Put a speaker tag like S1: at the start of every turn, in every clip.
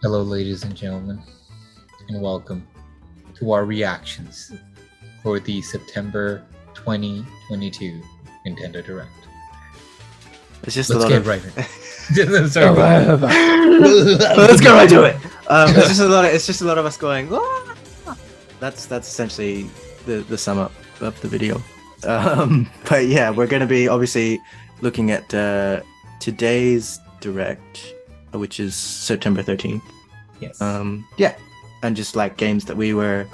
S1: Hello, ladies and gentlemen, and welcome to our reactions for the September 2022 Nintendo Direct.
S2: It's just
S1: Let's
S2: a lot
S1: get
S2: of.
S1: right in. Sorry.
S2: Let's get right to it. It's just a lot. It's just a lot of us going. "Ah!" That's essentially the sum up of the video. But yeah, we're gonna be obviously looking at today's direct, which is September 13th.
S1: Yes.
S2: Yeah, and just like games that we were,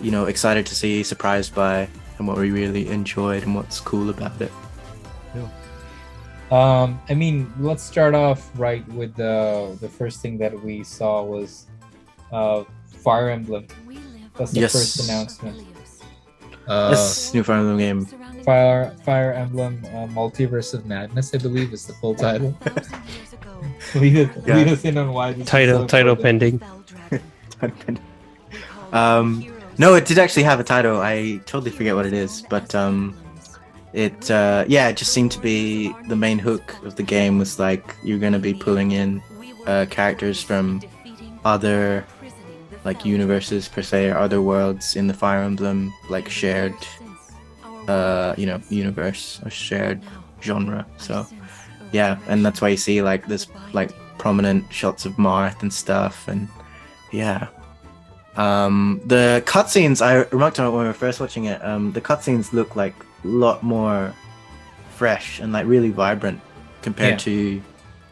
S2: excited to see, surprised by, and what we really enjoyed and what's cool about it.
S1: I mean, let's start off right with the first thing that we saw was Fire Emblem. That's the
S2: Yes.
S1: first announcement.
S2: This new Fire Emblem game.
S1: Fire Emblem Multiverse of Madness, I believe, is the full title. lead us in on why this
S3: Title
S1: is so
S3: pending.
S2: No, it did actually have a title. I totally forget what it is, but it just seemed to be the main hook of the game was like you're gonna be pulling in characters from other like universes per se, or other worlds in the Fire Emblem like shared universe or shared genre. So yeah, and that's why you see like this like prominent shots of Marth and stuff, and yeah. The cutscenes, I remarked on it when we were first watching it, the cutscenes look like a lot more fresh and like really vibrant compared to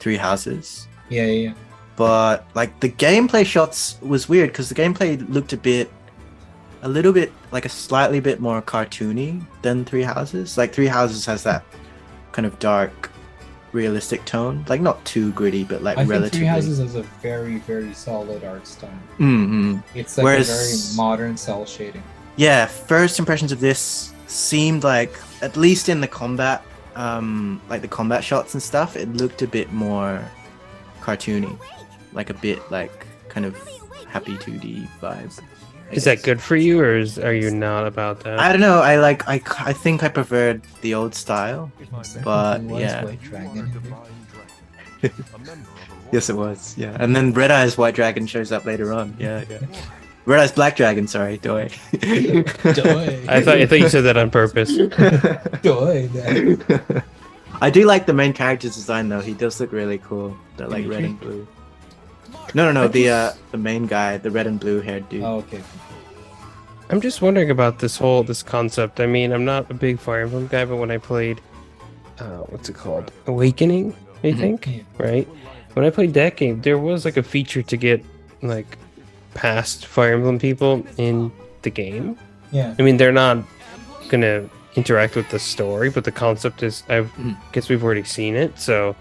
S2: Three Houses.
S1: Yeah.
S2: But like the gameplay shots was weird because the gameplay looked a little bit like a slightly bit more cartoony than Three Houses. Like Three Houses has that kind of dark, realistic tone, like not too gritty, but like
S1: I think
S2: relatively.
S1: Three Houses has a very, very solid art style.
S2: Mm-hmm.
S1: It's like
S2: Whereas-
S1: a very modern cell shading.
S2: Yeah, first impressions of this seemed like, at least in the combat, like the combat shots and stuff, it looked a bit more cartoony, like a bit like kind of happy 2D vibe. I
S3: Is that
S2: guess.
S3: good for you, or are you not about that?
S2: I don't know. I think I preferred the old style, but
S1: Was
S2: yeah.
S1: White Dragon in there?
S2: Yes, it was. Yeah, and then Red Eyes White Dragon shows up later on. Yeah. Red Eyes Black Dragon. Sorry, Doi.
S1: Doi.
S3: I thought you said that on purpose.
S1: Doi.
S2: I do like the main character's design though. He does look really cool. That like red and blue. No. The main guy, the red and blue haired dude.
S1: Oh, okay.
S3: I'm just wondering about this concept. I mean, I'm not a big Fire Emblem guy, but when I played, what's it called? Awakening, I think,
S1: Yeah.
S3: right? When I played that game, there was like a feature to get like past Fire Emblem people in the game.
S1: Yeah.
S3: I mean, they're not gonna interact with the story, but the concept is, I guess we've already seen it. So,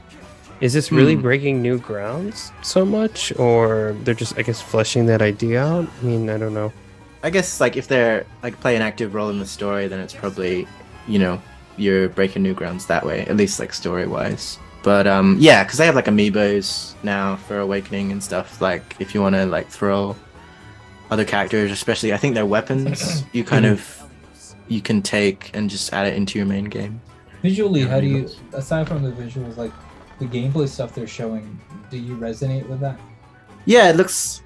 S3: is this really breaking new grounds so much, or they're just, I guess, fleshing that idea out? I mean, I don't know.
S2: I guess like if they're like play an active role in the story, then it's probably you're breaking new grounds that way, at least like story wise. But yeah, because they have like amiibos now for Awakening and stuff. Like if you want to like throw other characters, especially I think their weapons, you can take and just add it into your main game.
S1: Visually, how do you, aside from the visuals, like the gameplay stuff they're showing, do you resonate with that?
S2: Yeah, it looks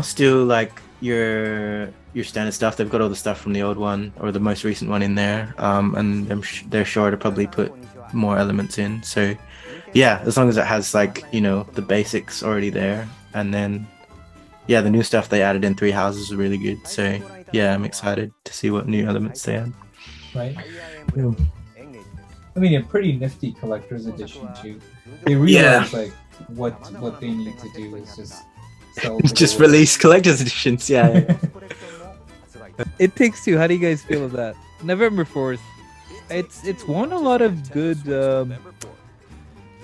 S2: still like your standard stuff. They've got all the stuff from the old one or the most recent one in there, and they're sure to probably put more elements in. So yeah, as long as it has like the basics already there, and then yeah, the new stuff they added in Three Houses is really good. So yeah, I'm excited to see what new elements they add.
S1: Right? I mean, a pretty nifty collector's edition too. They realize like what they need to do is just sell
S2: Just release collector's editions. Yeah.
S4: It Takes Two. How do you guys feel of that? November 4th. It's won a lot of good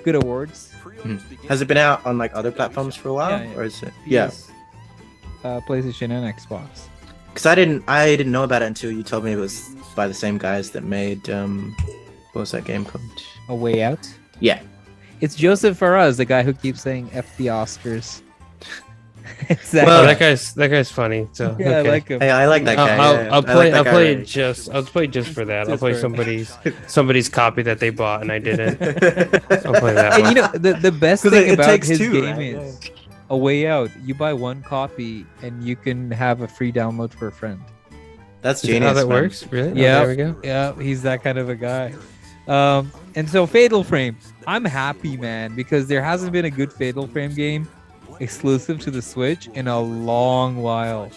S4: awards.
S2: Has it been out on like other platforms for a while,
S4: Yeah.
S2: or is it?
S4: PS, PlayStation and Xbox.
S2: Because I didn't know about it until you told me it was by the same guys that made what was that game called?
S4: A Way Out.
S2: Yeah.
S4: It's Joseph Faraz, the guy who keeps saying "F the Oscars." Exactly.
S2: Well,
S3: that guy's funny. So
S4: yeah,
S3: okay.
S4: I like him.
S2: Hey, I like that guy.
S3: I'll
S2: I like that guy
S3: play
S2: already.
S3: I'll play just for that. I'll
S4: Just
S3: play
S4: for-
S3: somebody's copy that they bought and I didn't. I'll play that
S4: And
S3: one.
S4: you know the best
S2: 'Cause
S4: thing
S2: it
S4: about
S2: takes
S4: his
S2: two,
S4: game
S2: right?
S4: is A Way Out. You buy one copy and you can have a free download for a friend.
S2: That's
S3: Is that
S2: genius.
S3: how that
S2: man.
S3: works? Really?
S4: Yeah,
S3: Oh, there we go.
S4: Yeah, he's that kind of a guy. And so Fatal Frame, I'm happy, man, because there hasn't been a good Fatal Frame game exclusive to the Switch in a long while.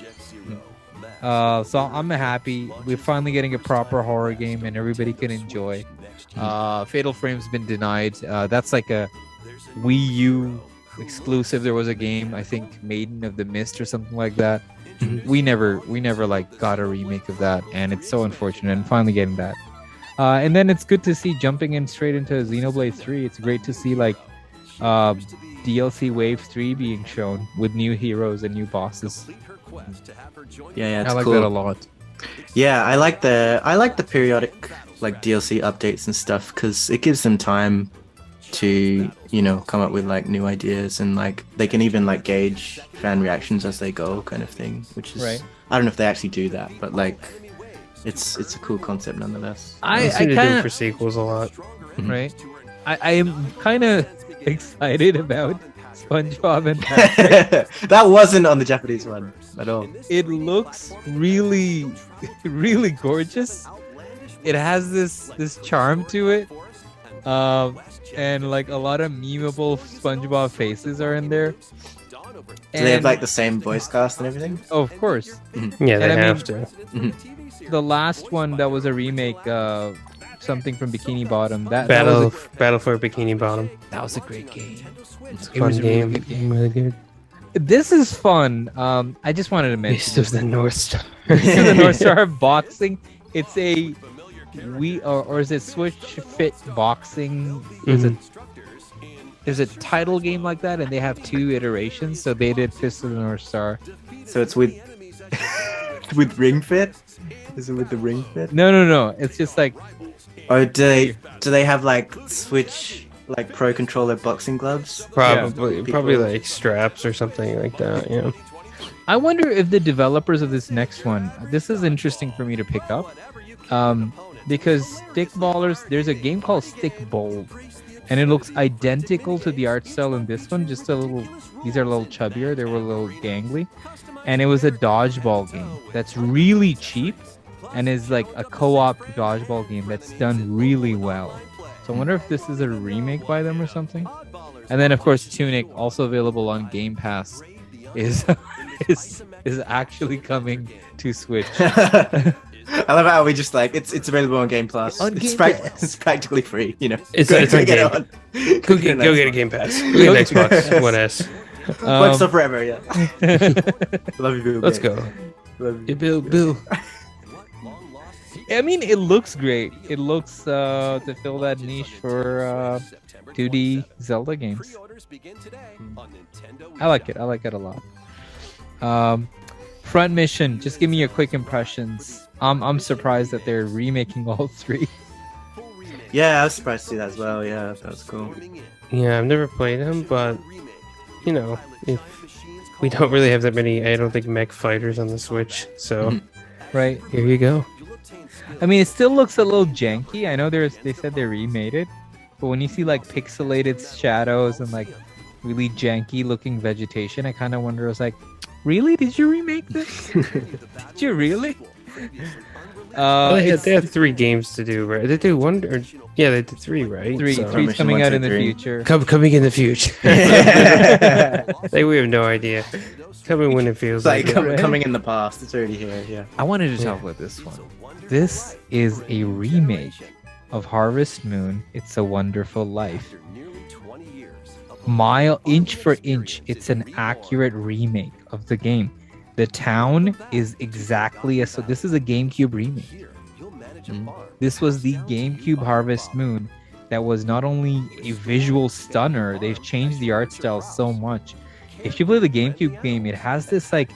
S4: So I'm happy we're finally getting a proper horror game and everybody can enjoy. Fatal Frame's been denied. That's like a Wii U exclusive. There was a game, I think, Maiden of the Mist or something like that. We never like got a remake of that, and it's so unfortunate. And finally getting that, and then it's good to see jumping in straight into Xenoblade 3. It's great to see like DLC Wave 3 being shown with new heroes and new bosses.
S2: Yeah, it's
S4: I like
S2: cool.
S4: that a lot.
S2: Yeah, I like the periodic like DLC updates and stuff because it gives them time to come up with like new ideas, and like they can even like gauge fan reactions as they go, kind of thing, which is
S4: Right.
S2: I don't know if they actually do that, but like it's a cool concept nonetheless.
S3: I seem to do it for sequels a lot.
S4: Right. I am kind of excited about SpongeBob and Patrick.
S2: That wasn't on the Japanese one at all.
S4: It looks really, really gorgeous. It has this charm to it. And like a lot of memeable SpongeBob faces are in there.
S2: Do they have like the same voice cast and everything?
S4: Oh, of course.
S3: Yeah, they
S4: And I
S3: have
S4: mean,
S3: to.
S4: The last one that was a remake, something from Bikini Bottom. That
S3: Battle
S4: was
S3: Battle for Bikini Bottom.
S4: that was a great game.
S3: It's a
S4: It
S3: fun
S4: was a really
S3: game.
S4: good game.
S3: Really good.
S4: This is fun. I just wanted to
S3: Beast
S4: mention
S3: of the North Star.
S4: the North Star boxing. It's a or is it Switch Fit boxing? There's a title game like that, and they have 2 iterations. So they did Fist of the North Star.
S2: So it's with with Ring Fit? Is it with the Ring Fit?
S4: No. It's just like
S2: Or do they have like Switch like Pro Controller boxing gloves?
S3: Probably like straps or something like that. Yeah.
S4: I wonder if the developers of this next one. This is interesting for me to pick up, because Stick Ballers. There's a game called Stick Bowl, and it looks identical to the art style in this one. Just a little. These are a little chubbier. They were a little gangly, and it was a dodgeball game that's really cheap, and is like a co-op dodgeball game that's done really well. So I wonder if this is a remake by them or something. And then of course Tunic, also available on Game Pass, is actually coming to Switch.
S2: I love how we just like it's available on Game Plus.
S4: On
S2: It's
S4: Game Pass.
S2: it's practically free,
S3: It's
S2: Go
S3: on
S2: get
S3: Game.
S2: it on.
S3: Go get a Game Pass. Go get an Xbox One S.
S2: One Stop Forever, yeah. Love you, Bill.
S3: Let's
S2: Gates.
S3: go.
S2: Love you.
S3: Yeah, Bill.
S4: I mean, it looks great. It looks to fill that niche for 2D Zelda games. I like it. I like it a lot. Front Mission. Just give me your quick impressions. I'm surprised that they're remaking all 3.
S2: Yeah, I was surprised to see that as well. Yeah, that was cool.
S3: Yeah, I've never played them, but if we don't really have that many, I don't think mech fighters on the Switch. So
S4: Right.
S3: here you go.
S4: I mean, it still looks a little janky. I know they said they remade it, but when you see like pixelated shadows and like really janky looking vegetation, I kind of wonder. I was like, really? Did you remake this? Did you really?
S3: They had 3 games to do, right? Did they do 1 or yeah, they did 3, right?
S4: Three's
S2: Mission
S4: coming
S2: 1,
S4: out
S2: 2,
S4: in the
S2: 3.
S4: future.
S3: Coming in the future. Like we have no idea. Coming when it feels
S2: It's like
S3: like it.
S2: coming in the past. It's already here. Yeah.
S4: I wanted to talk about this one. This is a remake of Harvest Moon. It's a Wonderful Life. Mile inch for inch, it's an accurate remake of the game. The town is exactly so this is a GameCube remake. This was the GameCube Harvest Moon that was not only a visual stunner, they've changed the art style so much. If you play the GameCube game, it has this like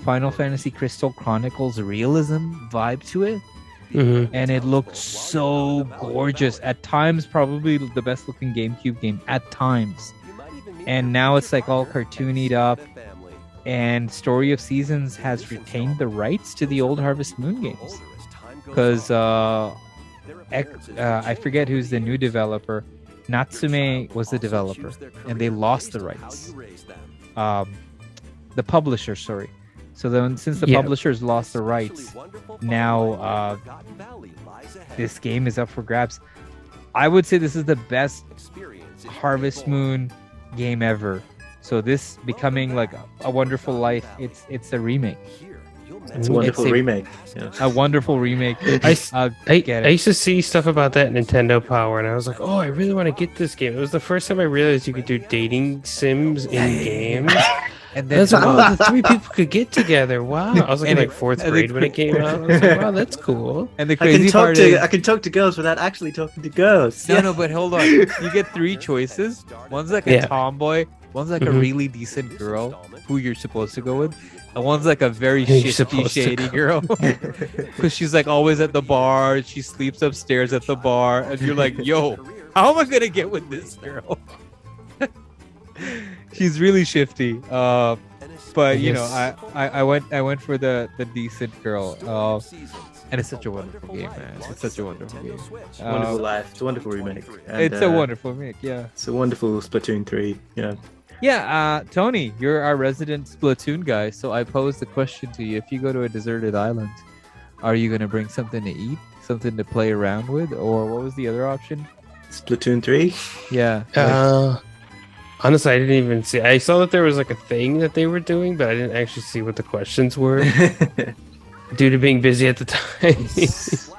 S4: Final Fantasy Crystal Chronicles realism vibe to it. And it looked so gorgeous. At times, probably the best looking GameCube game at times. And now it's like all cartoonied up. And Story of Seasons has retained the rights to the old Harvest Moon games. Because I forget who's the new developer, Natsume was the developer, and they lost the rights. The publisher, sorry. So then, since the publishers lost the rights, now this game is up for grabs. I would say this is the best Harvest Moon game ever. So this becoming like a Wonderful Life, it's a remake.
S2: It's a wonderful remake. Yeah.
S4: A wonderful remake.
S3: I used to see stuff about that Nintendo Power, and I was like, oh, I really want to get this game. It was the first time I realized you could do dating sims in games. And then the 3 people could get together. Wow. I was like in like 4th grade when it came out. I was like, wow, that's cool.
S4: And the crazy part
S2: is I can talk to girls without actually talking to girls.
S4: No, but hold on. You get 3 choices. One's like a tomboy. One's like a really decent girl who you're supposed to go with. And one's like a very shady girl. Because she's like always at the bar. She sleeps upstairs at the bar. And you're like, yo, how am I going to get with this girl? She's really shifty. But you know, I went for the decent girl. And it's such a wonderful game, man. It's such a wonderful game.
S2: Wonderful Life. It's a wonderful remake. And,
S4: it's a wonderful remake, yeah.
S2: It's a wonderful Splatoon 3, yeah.
S4: Yeah, Tony, you're our resident Splatoon guy, so I posed the question to you. If you go to a deserted island, are you going to bring something to eat, something to play around with, or what was the other option?
S2: Splatoon 3?
S4: Yeah.
S3: Honestly, I didn't even see. I saw that there was like a thing that they were doing, but I didn't actually see what the questions were due to being busy at the time.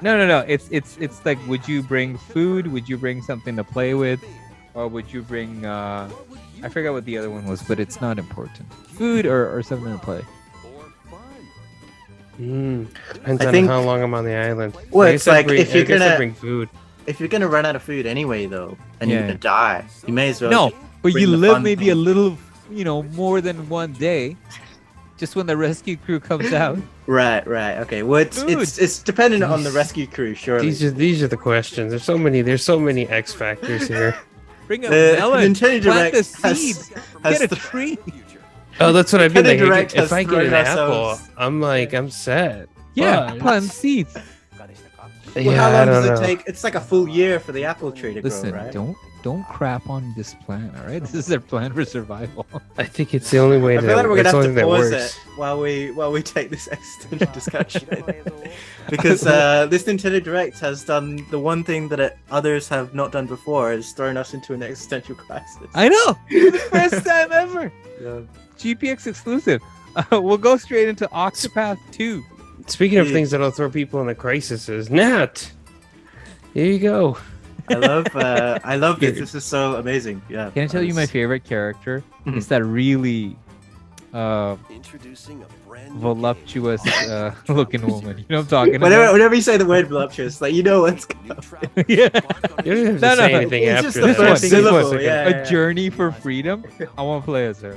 S4: No. It's like, would you bring food? Would you bring something to play with? Or would you bring, I forgot what the other one was, but it's not important. Food or something to play.
S3: Depends on how long I'm on the island.
S2: Well, it's like if you're gonna
S3: bring food.
S2: If you're gonna run out of food anyway, though, and you're gonna die, you may as well.
S4: No, but you live maybe a little, more than one day. Just when the rescue crew comes out.
S2: Right. Okay. Well, it's dependent on the rescue crew, surely.
S3: These are the questions. There's so many X factors here.
S4: Bring a melon.
S2: Nintendo
S4: Plant
S2: Direct
S4: the seeds. Get a tree.
S3: Oh, that's what I've been thinking. If I get an
S2: ourselves...
S3: apple, I'm set.
S4: Yeah, plant seeds.
S2: Well, how long does it take? It's like a full year for the apple tree to grow, right?
S4: Don't crap on this plan, all right? This is their plan for survival.
S3: I think it's the only way.
S2: I feel like we're gonna have to pause it while we take this extended discussion, because this Nintendo Direct has done the one thing that others have not done before, is thrown us into an existential crisis.
S4: I know, for the first time ever. Yeah. GPX exclusive. We'll go straight into Octopath 2.
S3: Speaking of things that'll throw people into crises, Nat, here you go.
S2: I love this. This is so amazing. Yeah.
S4: Can I tell you my favorite character? It's that really voluptuous looking woman. You know what I'm talking about?
S2: Whenever you say the word voluptuous, like, you know what's coming.
S3: Yeah. You don't have to say anything
S2: it's
S3: after
S2: just the
S3: that.
S2: first syllable.
S4: A journey for freedom. I want to play as her.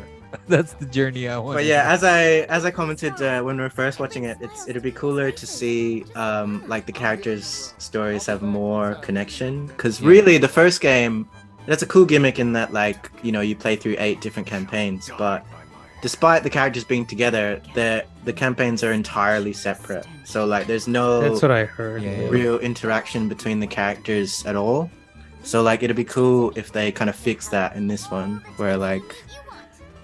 S4: That's the journey I want.
S2: But yeah, as I commented when we were first watching it, it'd be cooler to see like the characters' stories have more connection, because really the first game, that's a cool gimmick in that, like, you play through 8 different campaigns, but despite the characters being together, the campaigns are entirely separate. So like there's no
S3: that's what I heard.
S2: Real interaction between the characters at all. So like it'd be cool if they kind of fix that in this one, where like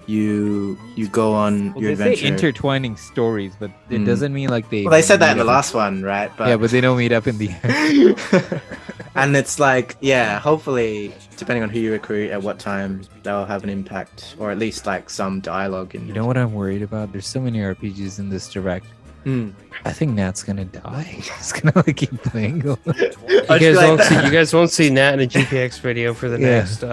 S2: you go on your adventure.
S4: They say intertwining stories, but it doesn't mean like they.
S2: Well, they said that in the last one, right? But
S4: but they don't meet up in the end.
S2: And it's like, hopefully, depending on who you recruit at what time, that'll have an impact, or at least like some dialogue.
S4: You know what I'm worried about? There's so many RPGs in this direct. I think Nat's gonna die. He's gonna keep playing. You
S3: guys won't see Nat in a GPX video for the next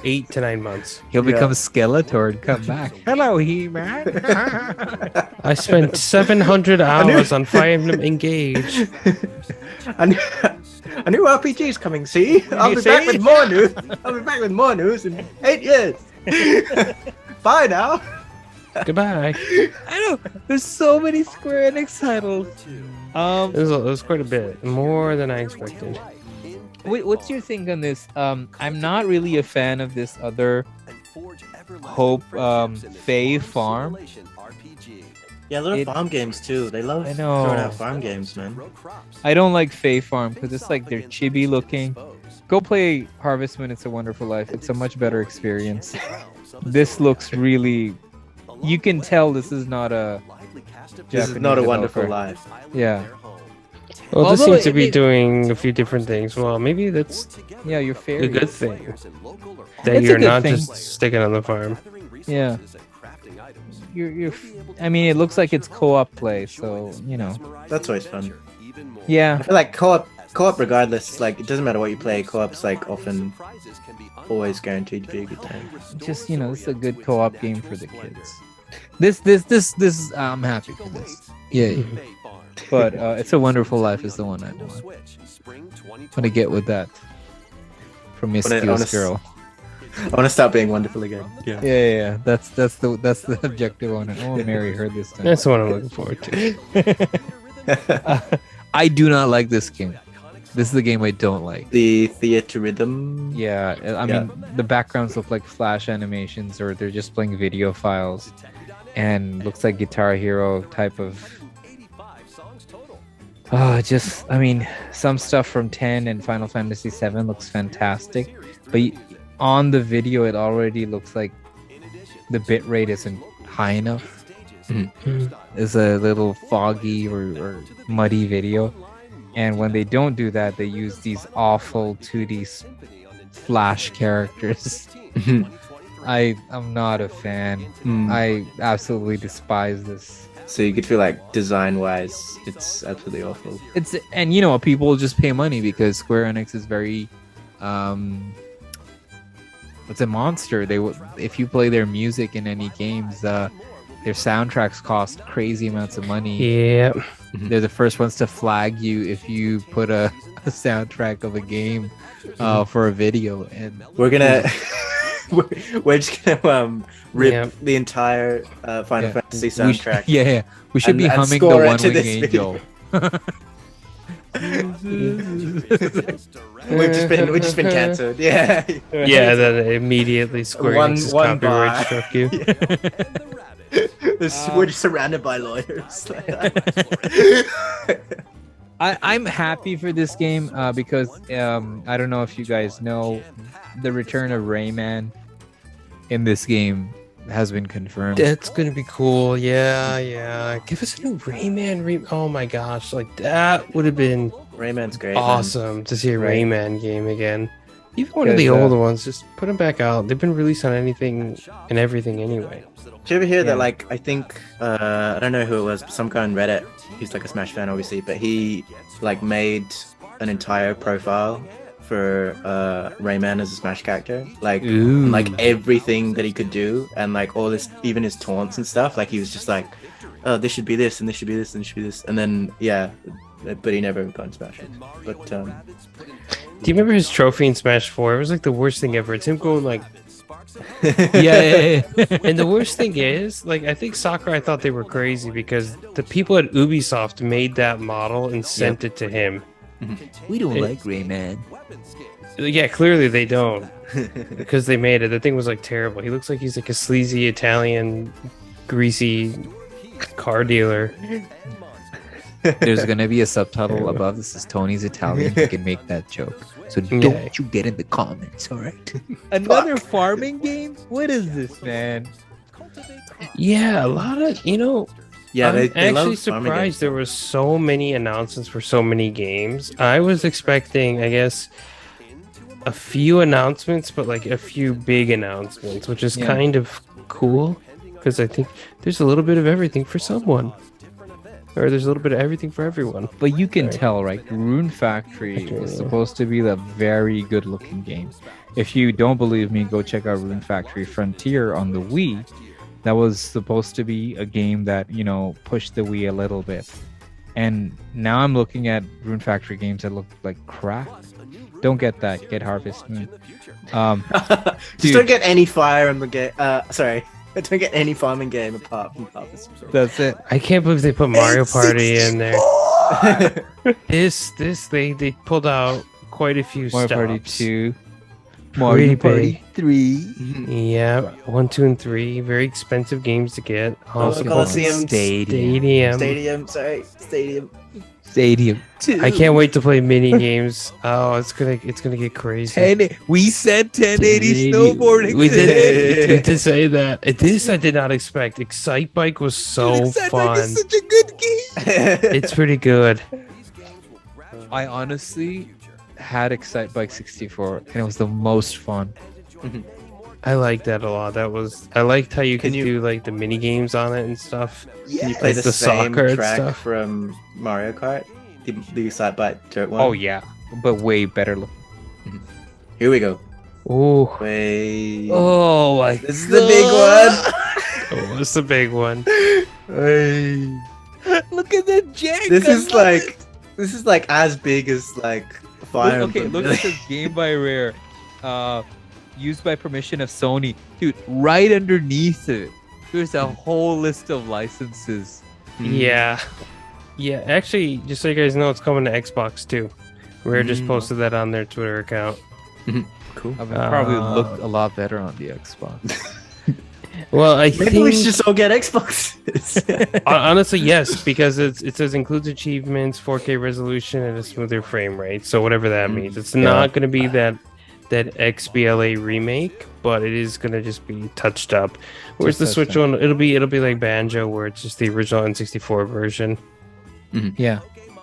S3: 8 to 9 months.
S4: He'll become Skeletor and come back. Hello, He-Man.
S3: I spent 700 hours on Fire Emblem Engage.
S2: A new RPG's coming. See, I'll be back with more news. I'll be back with more news in 8 years. Bye now.
S3: Goodbye.
S4: I know. There's so many Square Enix titles.
S3: It was quite a bit. More than I expected.
S4: What's your thing on this? I'm not really a fan of this other Hope Fae Farm.
S2: Yeah, a lot of farm games too. They love throwing out farm games, man.
S4: I don't like Fae Farm because it's like they're chibi looking. go play Harvest Moon. It's a Wonderful Life. It's a much better experience. This looks really. You can tell this is not a.
S2: This is not a
S4: Japanese
S2: Wonderful
S4: developer.
S2: Life.
S4: Yeah.
S3: Well, this
S4: Although
S3: seems to be
S4: it-
S3: doing a few different things. Well, maybe that's
S4: Yeah, you're fair.
S3: a good thing. That
S4: It's a
S3: you're
S4: good
S3: not
S4: thing.
S3: just sticking on the farm.
S4: Yeah. I mean, it looks like it's co-op play, so you know.
S2: That's always fun.
S4: Yeah.
S2: I feel like co-op regardless, like it doesn't matter what you play, co-op's like often always guaranteed to be a good time.
S4: Just this is a good co-op game for the kids. This I'm happy for this. Yeah. But It's a Wonderful Life is the one I want. I'm gonna get with that. Promiscuous girl.
S2: I want to stop being wonderful again. Yeah.
S4: Yeah. That's the objective on it. I want to marry her this time.
S3: That's what I'm looking forward to.
S4: I do not like this game. This is the game I don't like.
S2: The theater rhythm.
S4: Yeah, I mean the backgrounds look like flash animations, or they're just playing video files, and looks like Guitar Hero type of. Some stuff from 10 and Final Fantasy 7 looks fantastic, but on the video it already looks like the bitrate isn't high enough. It's a little foggy or muddy video, and when they don't do that, they use these awful 2D flash characters. I'm not a fan. I absolutely despise this.
S2: So you could feel like design-wise, it's absolutely awful.
S4: And people just pay money because Square Enix is very, it's a monster. If you play their music in any games, their soundtracks cost crazy amounts of money.
S3: Yeah.
S4: They're the first ones to flag you if you put a soundtrack of a game for a video. And
S2: We're gonna we're just gonna rip
S3: Yeah.
S2: the entire Final Fantasy soundtrack.
S4: We should be
S2: and
S4: humming the
S2: score it
S4: One
S2: to
S4: Wing
S2: this
S4: Angel.
S2: We've just been cancelled. Yeah.
S3: Yeah, then immediately Square Enix's
S2: one
S3: copyright
S2: bar.
S3: struck you.
S2: We're just surrounded by lawyers.
S4: I'm happy for this game because I don't know if you guys know, the return of Rayman in this game has been confirmed.
S3: That's gonna be cool. Yeah. Give us a new Rayman. Oh my gosh, like that would have been
S2: Rayman's great. man.
S3: awesome to see a
S4: Right.
S3: Rayman game again. Even one of the
S4: Because,
S3: older ones, just put them back out. They've been released on anything and everything anyway.
S2: Did you ever hear
S4: Yeah.
S2: that? Like, I think I don't know who it was, but some guy on Reddit. He's like a Smash fan, obviously, but he like made an entire profile for Rayman as a Smash character, like
S4: Ooh.
S2: and, like everything that he could do, and like all this, even his taunts and stuff. Like he was just like, oh, this should be this, and this should be this, and this should be this, and then but he never got in Smash. But
S3: Do you remember his trophy in Smash 4? It was like the worst thing ever. It's him going like,
S4: Yeah.
S3: and the worst thing is, like, I think Sakurai thought they were crazy because the people at Ubisoft made that model and sent it to him.
S4: We don't
S3: It-
S4: like Rayman.
S3: Yeah, clearly they don't because they made it. The thing was like terrible. He looks like he's like a sleazy Italian, greasy car dealer.
S4: There's gonna be a subtitle above. This is Tony's Italian. You can make that joke. So don't
S3: Yeah.
S4: you get in the comments, all right? Another farming game? What is this, man?
S3: Yeah, a lot of
S2: yeah,
S3: I'm
S2: they
S3: actually
S2: love farming
S3: surprised
S2: games.
S3: there were so many announcements for so many games. I was expecting, I guess, a few announcements, but like a few big announcements, which is
S4: Yeah.
S3: kind of cool because I think there's a little bit of everything for someone, or there's a little bit of everything for everyone.
S4: But you can
S3: Sorry.
S4: tell, right? Rune Factory is supposed to be the very good-looking game. If you don't believe me, go check out Rune Factory Frontier on the Wii. That was supposed to be a game that pushed the Wii a little bit. And now I'm looking at Rune Factory games that look like crap. Don't get that. Get Harvest Moon.
S2: Just
S4: Dude.
S2: don't get any fire in the game. Sorry, don't get any farming game apart from Harvest Moon.
S4: That's it.
S3: I can't believe they put Mario Party in there.
S2: there.
S3: They pulled out quite a few
S4: Mario Party
S3: stops.
S4: 2. Mario
S3: pretty
S4: Party 3.
S2: Mm-hmm.
S3: Yeah, 1, 2, and 3. Very expensive games to get. Also,
S2: Colosseum.
S3: Stadium.
S2: Sorry, Stadium.
S4: Stadium 2.
S3: I can't wait to play mini games. Oh, it's gonna get crazy.
S4: We said 1080 snowboarding.
S3: We
S4: today.
S3: did to say that. This I did not expect. Excite Bike was so
S4: Excite Bike
S3: fun.
S4: is such a good game.
S3: It's pretty good.
S4: I honestly had Excite Bike 64 and it was the most fun.
S3: I like that a lot. I liked how you
S2: Can
S3: could
S2: you-
S3: do like the mini games on it and stuff.
S2: Can you play
S3: Like
S2: the
S3: the
S2: same
S3: soccer and
S2: track
S3: stuff?
S2: from Mario Kart? The side by dirt one.
S4: Oh yeah, but way better look.
S2: Here we go.
S3: Ooh,
S2: Wait.
S4: Oh my
S2: This is the big one.
S3: oh, it's the big one.
S2: Hey.
S4: Look at the jank.
S2: This is like as big as like Fire
S4: Okay,
S2: Emblem.
S4: look at this Game by Rare. Used by permission of Sony. Dude, right underneath it, there's a whole list of licenses.
S3: Yeah. Yeah, actually, just so you guys know, it's coming to Xbox too. Rare just posted that on their Twitter account.
S2: Cool.
S4: I mean, probably look a lot better on the Xbox.
S3: Well, I
S2: Maybe
S3: think
S2: we should just all get Xboxes.
S3: honestly, yes, because it says includes achievements, 4K resolution, and a smoother frame rate. So whatever that means, it's not going to be that XBLA remake, but it is going to just be touched up. Whereas the
S4: Just
S3: Switch
S4: touched
S3: one, it'll be like Banjo, where it's just the original N64 version.
S4: Yeah.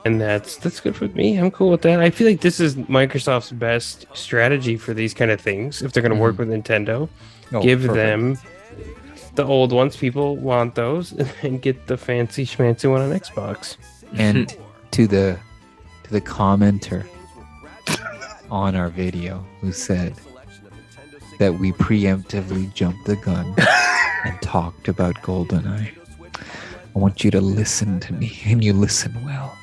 S3: And that's good for me. I'm cool with that. I feel like this is Microsoft's best strategy for these kind of things. If they're going to work with Nintendo, give
S4: perfect.
S3: them the old ones. People want those, and get the fancy schmancy one on Xbox.
S4: And to the commenter on our video who said that we preemptively jumped the gun and talked about GoldenEye. I want you to listen to me, and you listen well.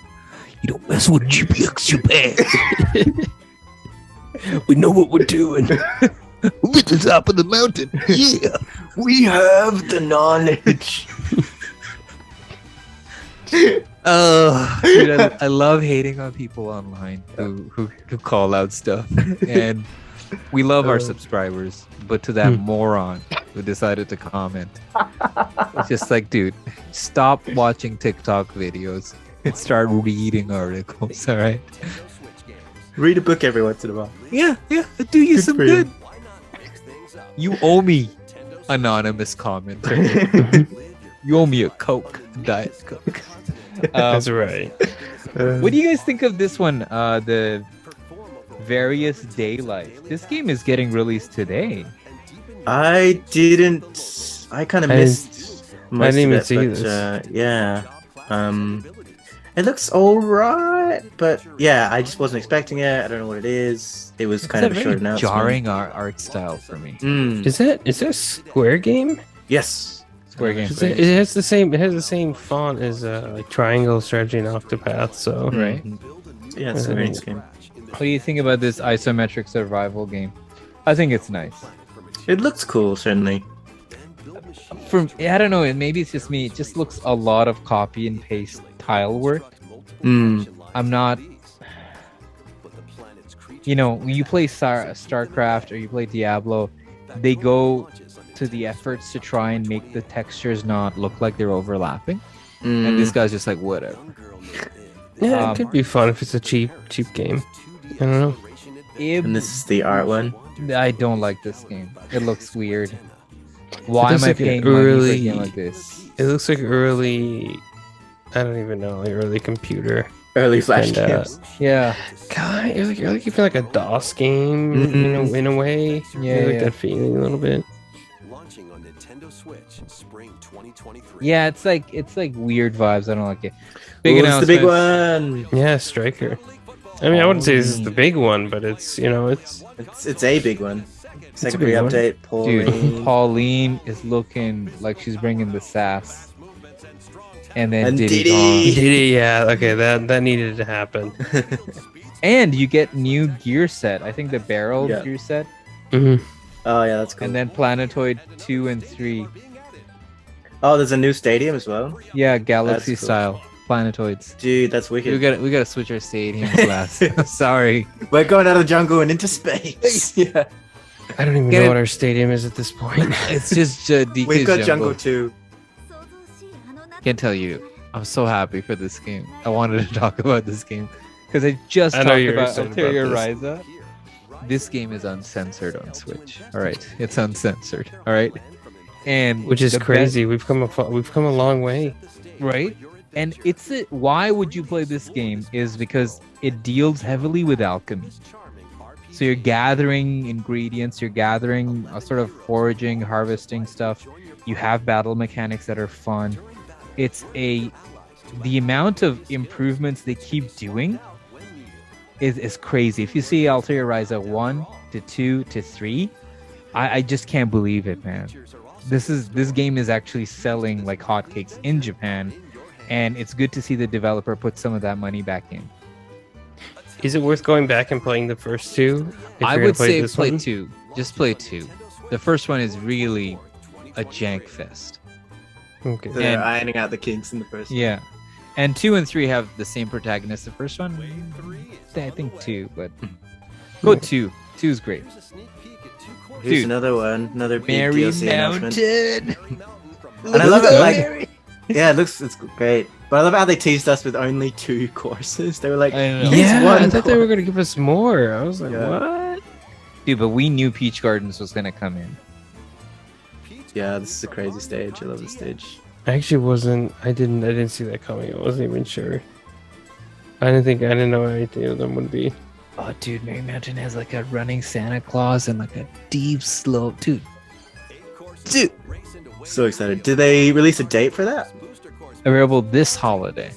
S4: You don't mess with GPX, you bad.
S3: We know what we're doing.
S4: We're at the top of the mountain. Yeah.
S2: We have the knowledge.
S4: Dude, I love hating on people online who call out stuff. And we love our subscribers, but to that moron who decided to comment, it's just like, dude, stop watching TikTok videos and start reading articles, all right?
S2: Read a book every once in a while.
S4: Yeah, do you
S2: Good
S4: some
S2: for you.
S4: good. You owe me, anonymous commenter. You owe me a Coke, Diet Coke.
S3: That's right.
S4: What do you guys think of this one? The Various Day Life. This game is getting released today.
S2: I didn't. I kind of
S3: I
S2: missed. Most
S3: didn't even
S2: of it,
S3: see
S2: but,
S3: this.
S2: Yeah. It looks alright, but yeah, I just wasn't expecting it. I don't know what it is. It was kind of a short announcement.
S4: jarring art style for me.
S3: Is that a Square game?
S2: Yes.
S4: Square game.
S3: It has the same font as like Triangle, Strategy, and Octopath. So
S4: Right.
S2: Yeah, it's a very nice game.
S4: What do you think about this isometric survival game? I think it's nice.
S2: It looks cool, certainly.
S4: I don't know. Maybe it's just me. It just looks a lot of copy and paste tile work.
S2: Mm.
S4: I'm not. You know, when you play StarCraft or you play Diablo, they go to the efforts to try and make the textures not look like they're overlapping. And this guy's just like, whatever.
S3: yeah, it could be fun if it's a cheap game. I don't know.
S2: And this is the art one.
S4: I don't like this game. It looks weird. Why
S3: looks
S4: am I
S3: like an
S4: paying money for a
S3: early-
S4: game like this?
S3: It looks like early. I don't even know, like early computer.
S2: Early Flash
S3: And,
S2: games.
S4: Yeah.
S3: God, you're like you feel like a DOS game, in a way.
S4: Yeah,
S3: You like
S4: yeah.
S3: that feeling a little bit.
S5: Launching on Nintendo Switch spring 2023.
S4: Yeah, it's like weird vibes. I don't like it.
S2: Big it's the big
S4: announcements.
S2: one.
S3: Yeah, Striker. I mean, I wouldn't say this is the big one, but it's
S2: It's a big one. Second
S3: big one.
S2: update,
S4: Dude,
S2: Pauline.
S4: Pauline is looking like she's bringing the sass. And then
S2: And
S4: Diddy
S2: Diddy.
S3: Diddy, yeah, okay, that needed to happen.
S4: gone. And you get new gear set. I think the barrel
S2: Yeah.
S4: gear set.
S3: Mm-hmm.
S2: Oh yeah, that's cool.
S4: And then Planetoid 2 and 3.
S2: Oh, there's a new stadium as well.
S4: Yeah, Galaxy
S2: That's cool.
S4: style. Planetoids.
S2: Dude, that's wicked.
S4: We gotta switch our stadiums last. Sorry.
S2: We're going out of the jungle and into space.
S4: Yeah.
S3: I don't even
S4: Get
S3: know
S4: it.
S3: what our stadium is at this point.
S4: It's just DK's
S2: We've got Jungle 2.
S4: Can't tell you. I'm so happy for this game. I wanted to talk about this game because I just
S3: I know
S4: talked
S3: you're
S4: about
S3: excited
S4: Ulterior
S3: about
S4: Ryza. This game is uncensored on Switch. All right, it's uncensored. All right, and
S3: Which is
S4: the
S3: crazy. We've come a long way.
S4: right? And why would you play this game is because it deals heavily with alchemy. So you're gathering ingredients, you're gathering sort of foraging, harvesting stuff. You have battle mechanics that are fun. The amount of improvements they keep doing is crazy. If you see Ulterior Ryza 1 to 2 to 3, I just can't believe it, man. This game is actually selling like hotcakes in Japan, and it's good to see the developer put some of that money back in.
S3: Is it worth going back and playing the first two? if
S4: I
S3: you're
S4: would
S3: gonna
S4: say
S3: this
S4: play
S3: one?
S4: 2. Just play 2. The first one is really a jank fest.
S3: Okay.
S2: They're
S4: And-
S2: ironing out the kinks in the first.
S4: Yeah. And 2 and 3 have the same protagonist. The first one, I think 2, but go 2. 2 is great.
S2: Here's
S4: Dude.
S2: another one, another big
S4: Mary
S2: DLC announcement.
S4: Mountain.
S2: And I love it, like, yeah, it's great. But I love how they teased us with only 2 courses. They were like,
S4: I know.
S2: "Here's
S3: Yeah,
S2: one
S3: I thought they
S2: course."
S3: were gonna give us more. I was like,
S2: Yeah.
S3: what?
S4: Dude, but we knew Peach Gardens was gonna come in.
S2: Yeah, this is a crazy stage. I love this stage.
S3: I actually wasn't. I didn't see that coming. I wasn't even sure. I didn't know anything of them would be.
S4: Oh, dude, Mary Mountain has like a running Santa Claus and like a deep slope, dude. Dude,
S2: So excited. Did they release a date for that?
S4: available this holiday.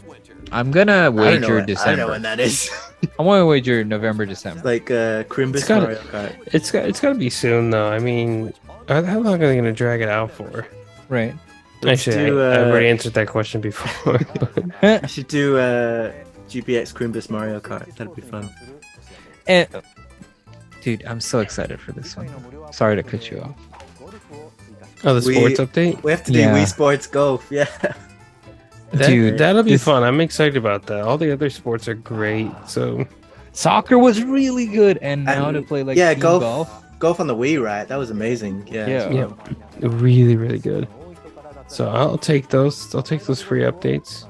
S4: I'm gonna
S2: I don't know
S4: wager
S2: when- I don't know
S4: December.
S2: when that is.
S4: I want to wager November, December.
S2: Like Crimbus
S3: It's gotta-
S2: Mario Kart.
S3: It's got to be soon though. I mean, how long are they gonna drag it out for?
S4: Right.
S2: Let's
S3: Actually,
S2: do,
S3: I've already answered that question before. but-
S2: I should do GPX Crimbus Mario Kart. That'd be fun.
S4: And, dude, I'm so excited for this one. Sorry to cut you off.
S3: oh, the
S2: We-
S3: sports update.
S2: We have to do
S4: Yeah.
S2: Wii Sports Golf. Yeah.
S4: Dude,
S3: That'll be
S4: this-
S3: fun. I'm excited about that. All the other sports are great. So
S4: Soccer was really good, and now
S2: And-
S4: to play like
S2: yeah,
S4: team
S2: golf. Golf on the Wii, right? That was amazing. Yeah.
S4: Yeah.
S3: yeah, really, really good. So I'll take those. I'll take those free updates.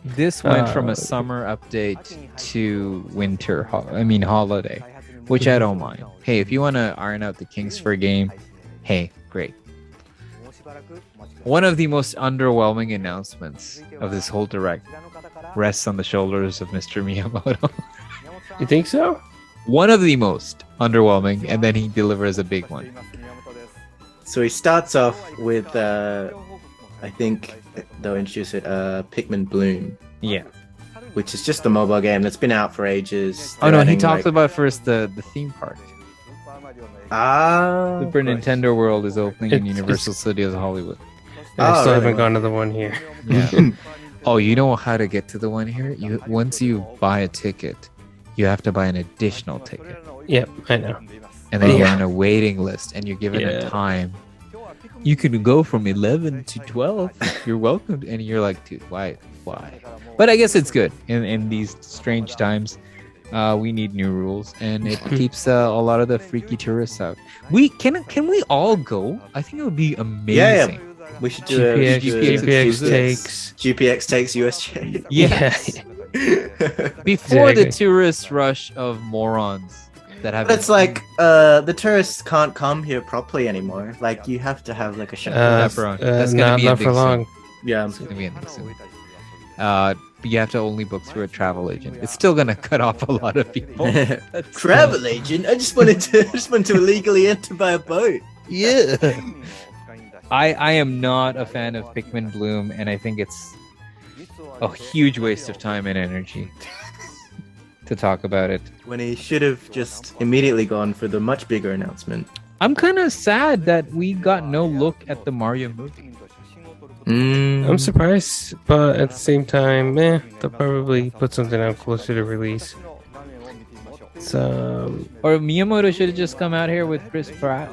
S4: This went from a
S3: Uh,
S4: summer update to winter, holiday, which I don't mind. Hey, if you want to iron out the kinks for a game, hey, great. One of the most underwhelming announcements of this whole direct rests on the shoulders of Mr. Miyamoto.
S3: You think so?
S4: One of the most underwhelming, and then he delivers a big one.
S2: So he starts off with, I think they'll introduce it, Pikmin Bloom,
S4: Yeah.
S2: which is just a mobile game that's been out for ages.
S4: Oh
S2: They're
S4: no, he
S2: adding,
S4: talked
S2: like-
S4: about first the theme park.
S2: Ah.
S4: Super
S2: of course.
S4: Nintendo World is opening in
S3: It's-
S4: Universal Studios Hollywood.
S3: I
S2: Oh,
S3: still
S2: really?
S3: haven't gone to the one here.
S4: Yeah. Oh, you know how to get to the one here? Once you buy a ticket, you have to buy an additional ticket.
S3: Yep, I know.
S4: And then you're
S3: Yeah.
S4: on a waiting list and you're given
S3: Yeah.
S4: a time. You can go from 11 to 12. You're welcome. And you're like, dude, why? But I guess it's good. In these strange times, we need new rules. And it keeps a lot of the freaky tourists out. Can we all go? I think it would be amazing.
S2: Yeah. We should do a
S4: GPX
S3: GPX
S4: exclusive.
S3: takes.
S2: GPX takes USJ.
S4: Yes. Before the tourist rush of morons that have.
S2: But it's like the tourists can't come here properly anymore. Like you have to have like a chaperone.
S4: Chaperone. That's gonna be a
S3: not
S4: big
S3: for
S4: soon.
S3: long.
S2: Yeah.
S4: It's gonna be in this soon. But you have to only book through a travel agent. It's still gonna cut off a lot of people.
S2: Travel agent. I just wanted to illegally enter by a boat.
S4: Yeah. I am not a fan of Pikmin Bloom, and I think it's a huge waste of time and energy to talk about it.
S2: When he should have just immediately gone for the much bigger announcement.
S4: I'm kind of sad that we got no look at the Mario movie.
S3: I'm surprised, but at the same time, they'll probably put something out closer to release. So
S4: Or Miyamoto should have just come out here with Chris Pratt.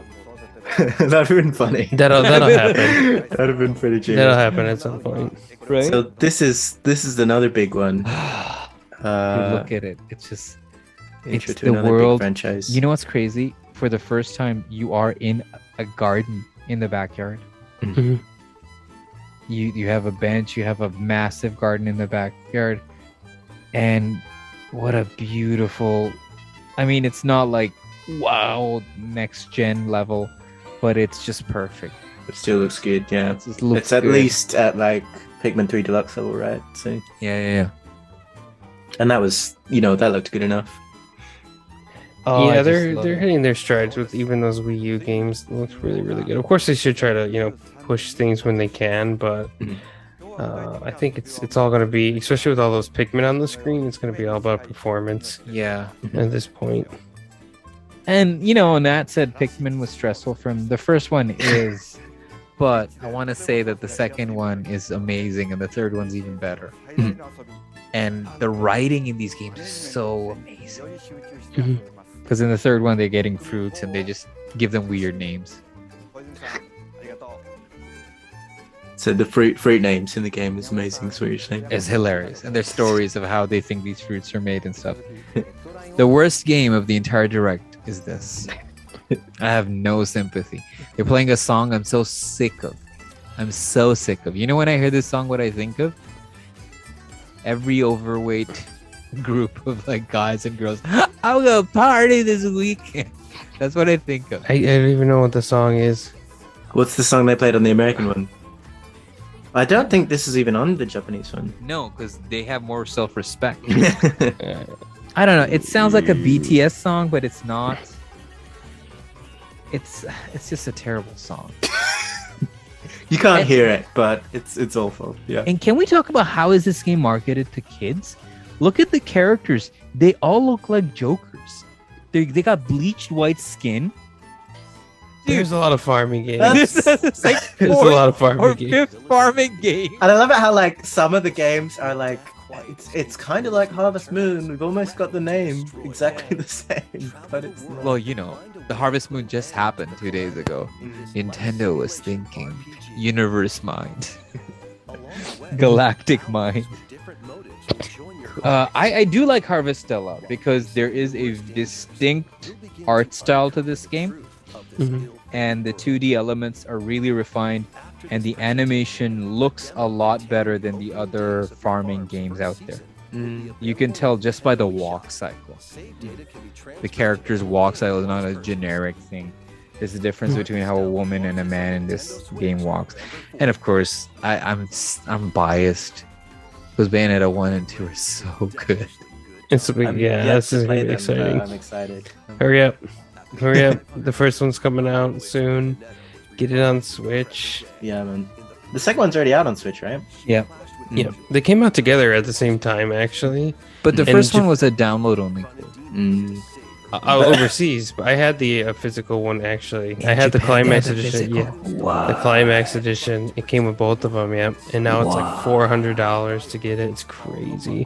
S2: That'd have been funny.
S3: that'll happen.
S2: That'd have been pretty
S3: That'll
S2: genius.
S3: happen at some point.
S4: Right?
S2: So this is another big one.
S4: Dude, look at it. It's just
S2: Intro
S4: it's
S2: to
S4: the
S2: another
S4: world.
S2: big franchise.
S4: You know what's crazy? for the first time, you are in a garden in the backyard.
S3: Mhm.
S4: You have a bench, you have a massive garden in the backyard, and what a beautiful. I mean, it's not like wow next gen level, but it's just perfect.
S2: It still looks good, yeah.
S4: It just looks
S2: It's at
S4: good.
S2: least at like Pikmin 3 Deluxe level, right? So,
S4: Yeah.
S2: and that was, that looked good enough.
S4: Oh, I
S3: yeah,
S4: just
S3: they're
S4: love
S3: they're
S4: it.
S3: hitting their strides with even those Wii U games. It looks really, really good. Of course, they should try to push things when they can, but
S2: Mhm.
S3: I think it's all going to be, especially with all those Pikmin on the screen, it's going to be all about performance
S4: Yeah.
S3: at this point.
S4: And and that said, Pikmin was stressful from the first one is, but I want to say that the second one is amazing and the third one's even better. And the writing in these games is so amazing.
S3: Mhm.
S4: Because in the third one they're getting fruits and they just give them weird names.
S2: So the fruit names in the game is amazing. That's what you're saying.
S4: It's hilarious. And there's stories of how they think these fruits are made and stuff. The worst game of the entire direct is this. I have no sympathy. They're playing a song I'm so sick of. I'm so sick of. You know when I hear this song, what I think of? Every overweight group of like guys and girls. I'm gonna party this weekend. That's what I think of.
S3: I don't even know what the song is.
S2: What's the song they played on the American one? I don't think this is even on the Japanese one.
S4: No, because they have more self-respect.
S3: Uh,
S4: I don't know. It sounds like a BTS song, but it's not. It's just a terrible song.
S2: You can't hear it, but it's awful. Yeah.
S4: And can we talk about how is this game marketed to kids? Look at the characters. They all look like Jokers. They got bleached white skin.
S3: There's a lot of farming games.
S4: It's like
S3: There's a
S4: fourth
S3: lot of farming
S4: or
S3: games.
S4: fifth farming game.
S2: And I love it how like some of the games are like it's kind of like Harvest Moon. We've almost got the name exactly the same, but it's not.
S4: Well, the Harvest Moon just happened 2 days ago. Nintendo was thinking universe mind, galactic mind. I do like Harvestella because there is a distinct art style to this game.
S3: Mhm.
S4: And the 2D elements are really refined, and the animation looks a lot better than the other farming games out there. You can tell just by the walk cycle. The character's walk cycle is not a generic thing. There's a difference between how a woman and a man in this game walks. And of course, I'm biased because Bayonetta 1 and 2 are so good.
S3: It's a big, this is gonna be exciting.
S2: I'm excited.
S3: Hurry up. Hurry up. The first one's coming out soon. Get it on Switch.
S2: Yeah, man. The second one's already out on Switch, right?
S4: Yeah.
S3: Yeah. They came out together at the same time, actually.
S4: But the
S3: And
S4: first
S3: Jap-
S4: one was a download only.
S2: Mm.
S3: Overseas, but I had the physical one, actually. I had the Climax Edition. Yeah.
S4: Wow.
S3: The Climax Edition. It came with both of them, yeah. And now it's like $400 to get it. It's crazy.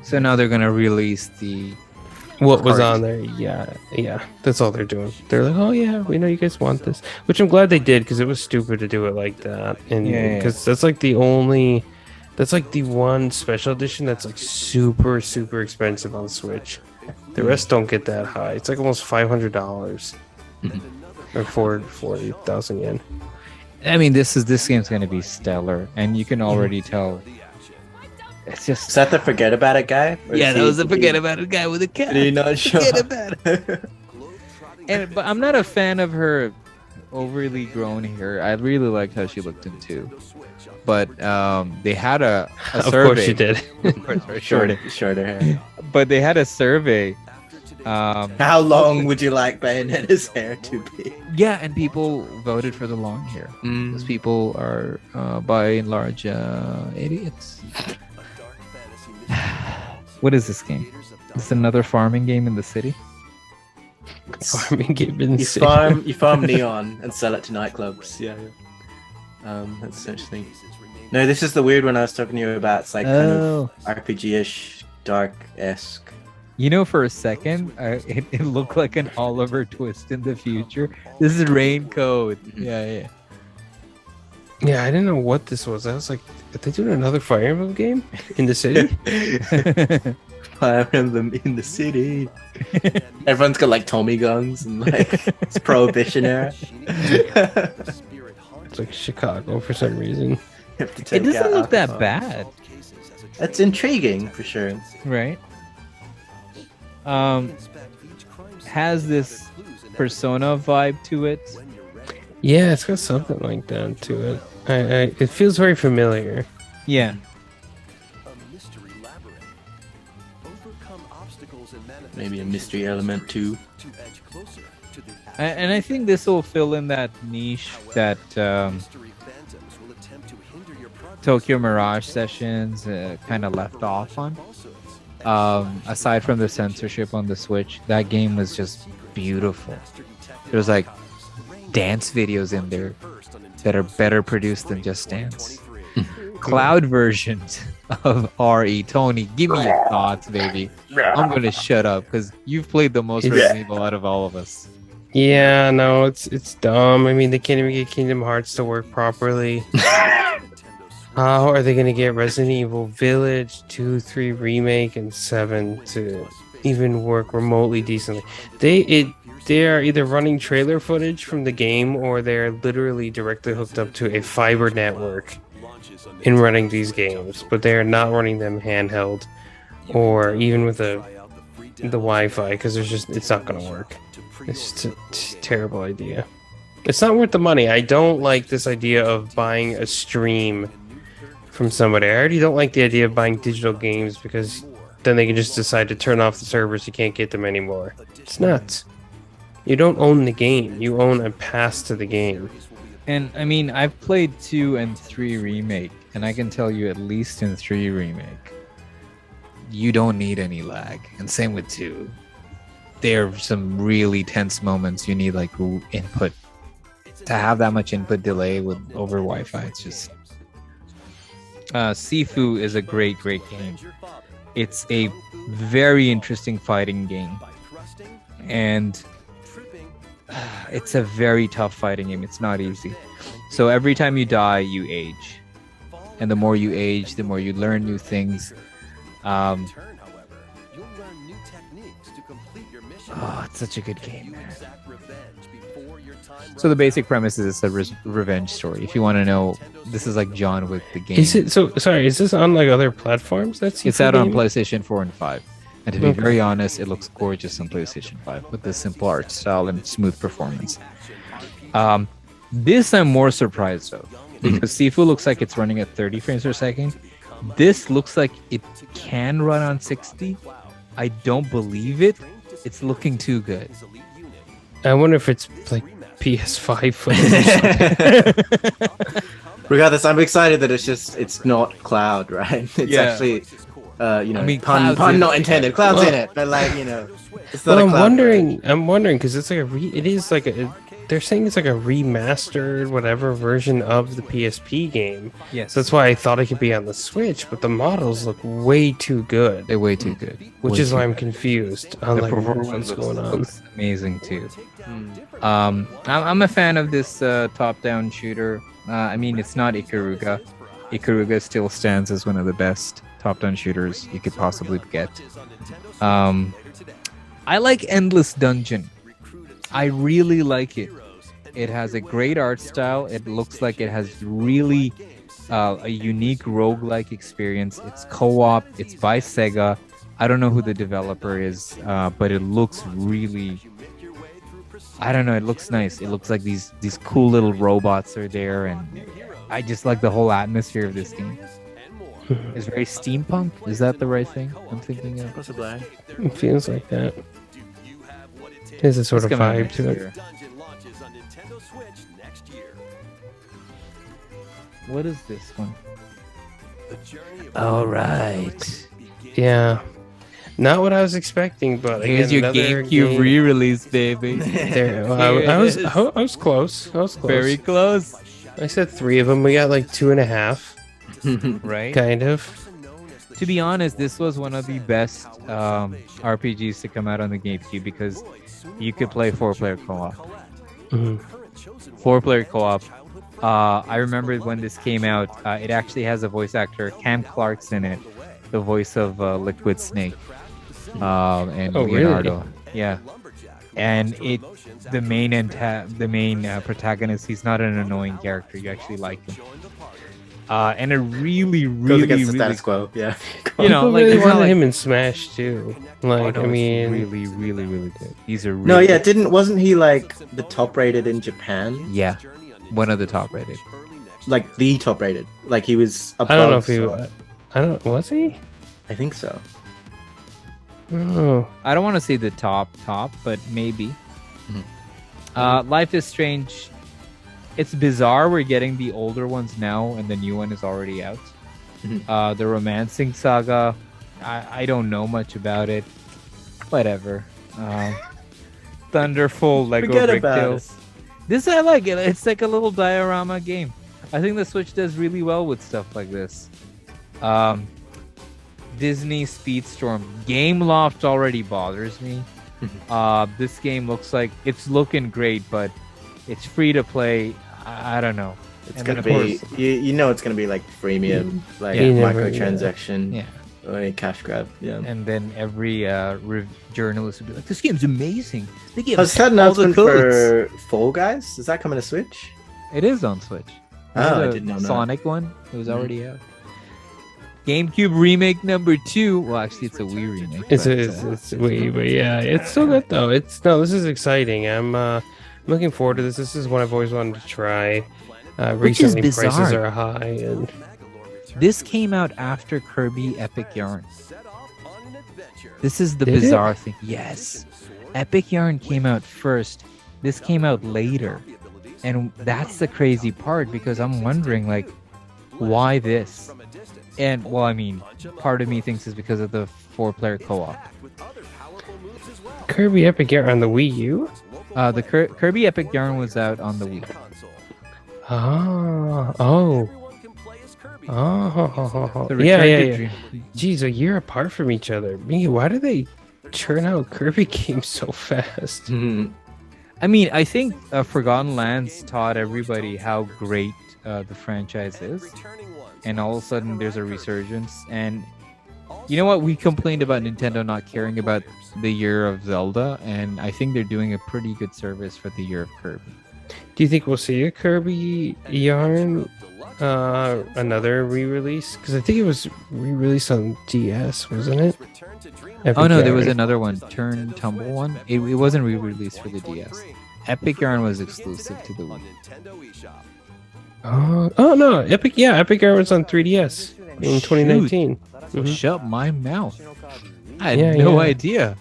S4: So now they're gonna release the.
S3: What was
S4: Cart.
S3: on there? Yeah. That's all they're doing. They're like, oh yeah, we know you guys want this, which I'm glad they did because it was stupid to do it like that, and because that's like the one special edition that's like super super expensive on Switch. The rest don't get that high. It's like almost $500 or 40,000 yen.
S4: I mean, this game's gonna be stellar, and you can already tell. It's just.
S2: Is that the Forget About It guy? Or
S4: Yeah,
S2: is
S4: that
S2: he-
S4: was the forget about it guy with a cat.
S2: Did he not show
S4: Forget
S2: up?
S4: about it. But I'm not a fan of her overly grown hair. I really liked how she looked in 2. But they had a
S3: Of
S4: survey.
S3: course you did.
S4: Of course, right, shorter.
S2: Shorter hair.
S4: But they had a survey.
S2: How long would you like Bayonetta's hair to be?
S4: Yeah, and people voted for the long hair. Those people are, by and large, idiots. What is this game? Is this another farming game in the city?
S3: Farming game in the
S2: You
S3: city.
S2: farm neon and sell it to nightclubs. Yeah. That's essentially. No, this is the weird one I was talking to you about. It's like kind of RPG-ish, dark-esque.
S4: For a second, it looked like an Oliver Twist in the future. This is Raincoat. Yeah.
S3: Yeah, I didn't know what this was. I was like, are they doing another Fire Emblem game in the city?
S2: firing them in the city. Everyone's got like Tommy guns and like it's Prohibition era.
S3: It's like Chicago for some reason.
S2: You have to
S4: It
S2: take
S4: doesn't
S2: out
S4: look that
S2: alcohol.
S4: bad,
S2: That's intriguing for sure.
S4: right? Has this Persona vibe to it.
S3: Yeah, it's got something like that to it. It feels very familiar.
S4: Yeah.
S2: Maybe a mystery element too.
S4: And I think this will fill in that niche that Tokyo Mirage Sessions kind of left off on. Aside from the censorship on the Switch, that game was just beautiful. There's like dance videos in there that are better produced than Just Dance. Cloud versions of RE. Tony, give me your thoughts, baby. I'm gonna shut up because you've played the most Resident Evil out of all of us.
S3: Yeah, no, it's dumb. I mean, they can't even get Kingdom Hearts to work properly. How are they going to get Resident Evil Village 2, 3 Remake, and 7 to even work remotely decently? They are either running trailer footage from the game or they're literally directly hooked up to a fiber network in running these games, but they are not running them handheld or even with the Wi-Fi because it's not going to work. It's just a terrible idea. It's not worth the money. I don't like this idea of buying a stream from somebody. I already don't like the idea of buying digital games because then they can just decide to turn off the servers. You can't get them anymore. It's nuts. You don't own the game. You own a pass to the game.
S4: And I mean, I've played 2 and 3 Remake, and I can tell you at least in 3 Remake, you don't need any lag. And same with 2. There are some really tense moments you need like input. To have that much input delay with over Wi-Fi, it's just... Sifu is a great game. It's a very interesting fighting game. And it's a very tough fighting game. It's not easy. So every time you die, you age. And the more you age, the more you learn new things. It's such a good game, man. So the basic premise is it's a revenge story. If you want to know, this is like John Wick the game.
S3: Is it so? Sorry, is this on like other platforms?
S4: It's out on PlayStation 4 and 5. And to be very honest, it looks gorgeous on PlayStation 5 with the simple art style and smooth performance. This I'm more surprised of because Sifu looks like it's running at 30 frames per second. This looks like it can run on 60. I don't believe it. It's looking too good.
S3: I wonder if it's like PS5 footage.
S2: Regardless, I'm excited that it's not cloud, right? It's actually pun not intended. Cloud's in it, but like it's not.
S3: Well, I'm wondering because it's like they're saying it's like a remastered whatever version of the PSP game.
S4: Yes.
S3: So that's why I thought it could be on the Switch, but the models look way too good.
S4: They're way too good.
S3: Which is why I'm confused on like
S4: performance
S3: what's going on.
S4: looks amazing too. I'm a fan of this top-down shooter. I mean, it's not Ikaruga. Ikaruga still stands as one of the best top-down shooters you could possibly get. I like Endless Dungeon. I really like it. It has a great art style. It looks like it has really a unique roguelike experience. It's co-op. It's by Sega. I don't know who the developer is, but it looks really... I don't know. It looks nice. It looks like these cool little robots are there, and I just like the whole atmosphere of this game. It's very steampunk. Is that the right thing I'm thinking of?
S2: Possibly.
S3: It feels like that. There's a sort of vibe to it.
S4: What is this one? All right.
S3: Yeah. Not what I was expecting, but
S4: here's your GameCube re-release, baby.
S3: I was close. I was close.
S4: Very close.
S3: I said 3 of them. We got like 2.5.
S4: Right?
S3: Kind of.
S4: To be honest, this was one of the best RPGs to come out on the GameCube because you could play 4-player co-op. 4-player co-op. I remember when this came out, it actually has a voice actor, Cam Clark's in it, the voice of Liquid Snake. and
S3: Oh,
S4: Leonardo.
S3: really?
S4: Yeah, and the main protagonist. He's not an annoying character. You actually like him. And it really,
S2: Goes
S4: really,
S2: against the
S4: really,
S2: status quo. Yeah.
S4: you know,
S3: People
S4: like
S3: really
S4: it's not
S3: wanted
S4: like,
S3: him in Smash too. Like,
S4: oh, no,
S3: I
S4: it's
S3: mean,
S4: really, really, really good. He's a really
S2: No, yeah, wasn't he like the top rated in Japan?
S4: yeah, one of the top rated.
S2: Like the top rated. Like he was above.
S3: I don't know if he.
S2: so-
S3: I don't. Was he?
S2: I think so.
S3: Oh,
S4: I don't want to say the top, but maybe.
S2: Mhm.
S4: Life is Strange. It's bizarre we're getting the older ones now and the new one is already out.
S2: Mhm.
S4: The Romancing Saga, I don't know much about it. Whatever. Thunderful Lego
S2: Forget
S4: Brick
S2: about
S4: Tales. This I like it. It's like a little diorama game. I think the Switch does really well with stuff like this. Disney Speedstorm. Game Loft already bothers me. This game looks like it's looking great, but it's free to play. I don't know.
S2: It's
S4: And
S2: gonna
S4: then, of
S2: be
S4: course-
S2: you know it's gonna be like freemium, like
S3: You never-
S2: microtransaction,
S4: Yeah.
S2: or a cash grab. Yeah.
S4: And then every journalist would be like, "This game's amazing. They give
S2: Has
S4: us
S2: that
S4: all the
S2: announcement
S4: codes."
S2: for Fall Guys? Is that coming to Switch?
S4: It is on Switch.
S2: Oh, I
S4: The
S2: did not know.
S4: Sonic one. It was
S2: Mhm.
S4: already out. GameCube remake number 2. Well, actually, it's a Wii remake.
S3: it's
S4: but,
S3: it's way, but yeah, it's so good though. This is exciting. I'm looking forward to this. This is what I've always wanted to try.
S4: Which is
S3: Recently, prices
S4: bizarre.
S3: are high, and
S4: This came out after Kirby Epic Yarn. This is the
S3: Did it?
S4: bizarre thing. Yes. Epic Yarn came out first. This came out later. And that's the crazy part because I'm wondering, like, why this? And, well, I mean, part of me thinks it's because of the 4-player co-op.
S3: Kirby Epic Yarn on the Wii U.
S4: The Kirby Epic Yarn was out on the Wii.
S3: Oh.
S4: The
S3: Yeah,
S4: Return
S3: yeah,
S4: to
S3: yeah.
S4: Dream-
S3: Geez, a year apart from each other. Me, why do they churn out Kirby games so fast?
S2: Mhm.
S4: I mean, I think Forgotten Lands taught everybody how great the franchise is. And all of a sudden, there's a resurgence. And you know what? We complained about Nintendo not caring about the year of Zelda. And I think they're doing a pretty good service for the year of Kirby.
S3: Do you think we'll see a Kirby Yarn, another re-release? Because I think it was re-released on DS, wasn't it?
S4: Oh no, there was
S3: Yarn.
S4: another one, Turn Tumble one. It wasn't re-released for the DS. Epic Yarn was exclusive to the Wii.
S3: Oh no, Epic Yarn was on 3DS in 2019. Mhm.
S4: Shut my mouth. I had
S3: Yeah,
S4: no
S3: yeah.
S4: idea.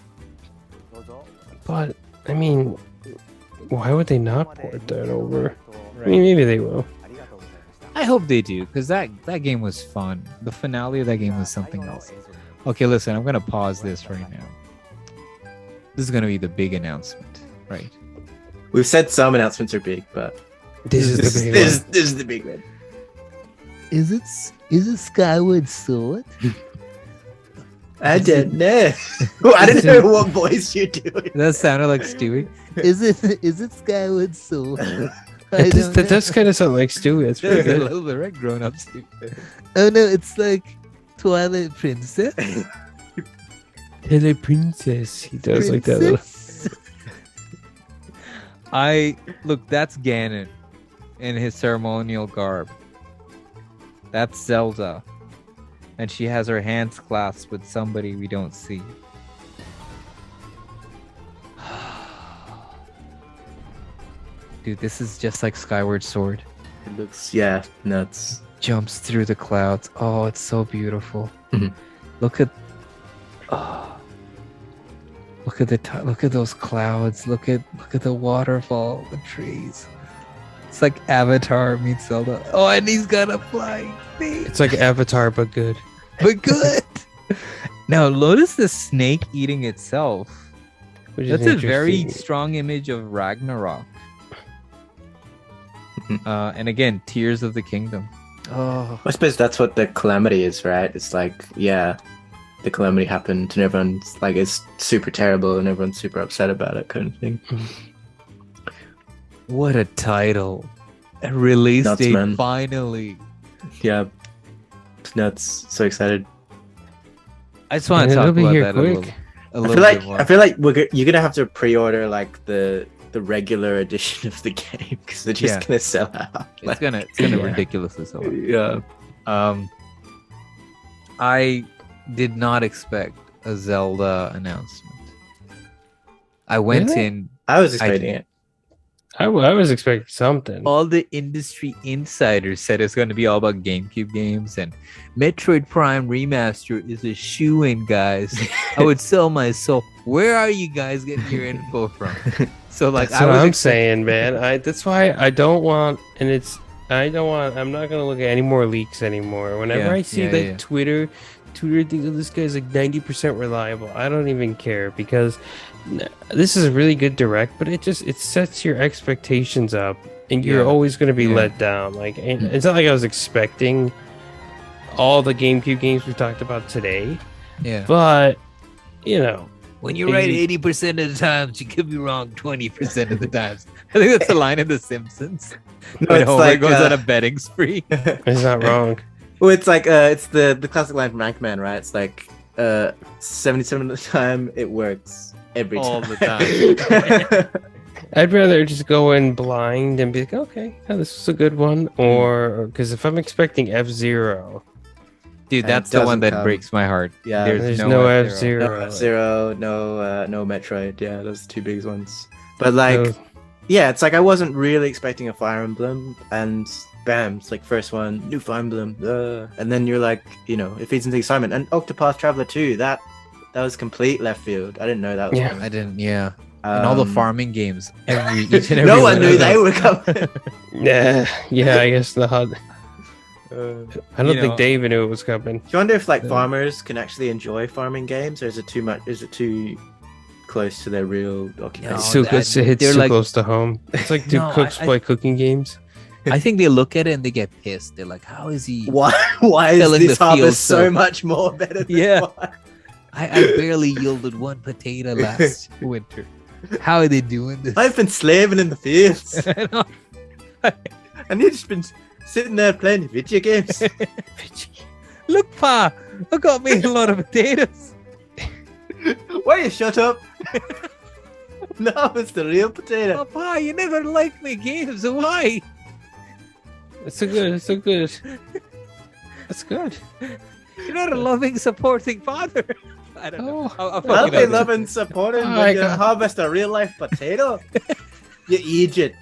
S3: But I mean, why would they not port that over? I mean, maybe they will.
S4: I hope they do, because that game was fun. The finale of that game was something else. Okay, listen, I'm gonna pause this right now. This is gonna be the big announcement, right?
S2: We've said some announcements are big, but
S3: This is the big
S2: this,
S3: one.
S2: this is the big one.
S4: Is it Skyward Sword?
S2: I don't know. I don't know what voice you're doing.
S4: That sounded like Stewie. Is it Skyward Sword?
S3: That does kind of sound like Stewie. It's pretty
S4: a
S3: good.
S4: little bit right, grown up Stewie. Oh no, it's like Twilight Princess.
S3: Hello, princess. He does like that little.
S4: Look, that's Ganon in his ceremonial garb. That's Zelda. And she has her hands clasped with somebody we don't see. Dude, this is just like Skyward Sword.
S2: It looks, yeah, nuts.
S4: Jumps through the clouds. Oh, it's so beautiful.
S2: Mhm.
S4: Look at look at those clouds. Look at the waterfall, the trees. It's like Avatar meets Zelda. Oh, and he's got a flying feet.
S3: It's like Avatar, but good.
S4: But good. Now notice the snake eating itself.
S3: Which is
S4: That's a very
S3: interesting.
S4: strong image of Ragnarok. And again, Tears of the Kingdom. Oh,
S2: I suppose that's what the calamity is, right? It's like, yeah, the calamity happened and everyone's like, it's super terrible and everyone's super upset about it, kind of thing.
S4: what a title! A release
S2: Nuts,
S4: date
S2: man.
S4: finally.
S2: Yeah, it's nuts. So excited.
S4: I just want
S3: And
S4: to
S3: it'll
S4: talk
S3: be
S4: about
S3: here
S4: that
S3: quick.
S4: a little bit more.
S2: I feel like you're gonna have to pre-order like the regular edition of the game because they're just gonna sell out.
S4: It's gonna ridiculously sell out.
S2: Yeah.
S4: I did not expect a Zelda announcement. I went
S3: Really?
S4: in.
S2: I was expecting it.
S3: I was expecting something.
S4: All the industry insiders said it's going to be all about GameCube games, and Metroid Prime Remaster is a shoe-in, guys. I would sell my soul. Where are you guys getting your info from? So like,
S3: That's what I'm saying, man. That's why I don't want, and I'm not gonna look at any more leaks anymore. Whenever I see Twitter thinks, oh, this guy's like 90% reliable, I don't even care, because this is a really good direct, but it sets your expectations up, and you're always going to be let down. Like, it's not like I was expecting all the GameCube games we talked about today.
S4: Yeah.
S3: But
S4: when you're right 80% of the times, you could be wrong 20% of the times. I think that's the line in The Simpsons.
S2: No,
S4: when
S2: it's
S4: Homer
S2: like,
S4: goes on a betting spree.
S3: it's not wrong.
S2: Well, it's like it's the classic line from Anchorman, right? It's like 77% of the time it works every
S4: All
S2: time.
S4: the time.
S3: I'd rather just go in blind and be like, okay, this is a good one. Or because if I'm expecting F-Zero,
S4: Dude,
S2: And
S4: that's
S2: it
S4: the one
S2: doesn't
S4: that
S2: come.
S4: breaks my heart.
S2: Yeah,
S3: there's no
S2: No
S3: F-Zero.
S2: F-Zero, no Metroid. Yeah, those are the two big ones. But like,
S3: No.
S2: yeah, it's like I wasn't really expecting a Fire Emblem, and bam, it's like first one, new Fire Emblem, and then you're like, it feeds into excitement. And Octopath Traveler 2, that was complete left field. I didn't know that was coming.
S4: I didn't, and all the farming games. Each and every
S2: No
S4: one
S2: one
S4: of
S2: knew they
S4: those.
S2: were coming.
S3: Yeah, I guess not. I don't
S4: You
S3: think
S4: know-
S3: they even knew it was coming.
S2: Do you wonder if like farmers can actually enjoy farming games, or is it too much? Is it too close to their real occupation?
S3: It's too close. It's
S4: they're
S3: too
S4: like-
S3: close to home. It's like two
S4: No,
S3: cooks play cooking games.
S4: I think they look at it and they get pissed. They're like, how is he?
S2: Why is
S4: Selling
S2: this
S4: the field
S2: harvest so
S4: stuff.
S2: much more better than
S4: Yeah.
S2: mine?
S4: I barely yielded one potato last winter. How are they doing this?
S2: I've been slaving in the fields,
S4: I know.
S2: and you've just been sitting there playing video games.
S4: Look, Pa, I got me a lot of potatoes.
S2: Why you shut up? No, it's the real potato.
S4: Oh, Pa, you never liked my games. Why?
S3: It's so good. It's so good. That's good.
S4: You're not a loving, supporting father. I don't know. I'll
S2: I'll
S4: fucking
S2: be
S4: up.
S2: loving supporting
S3: Oh,
S2: when
S3: I
S2: you
S3: got-
S2: harvest a real life potato. You Egypt.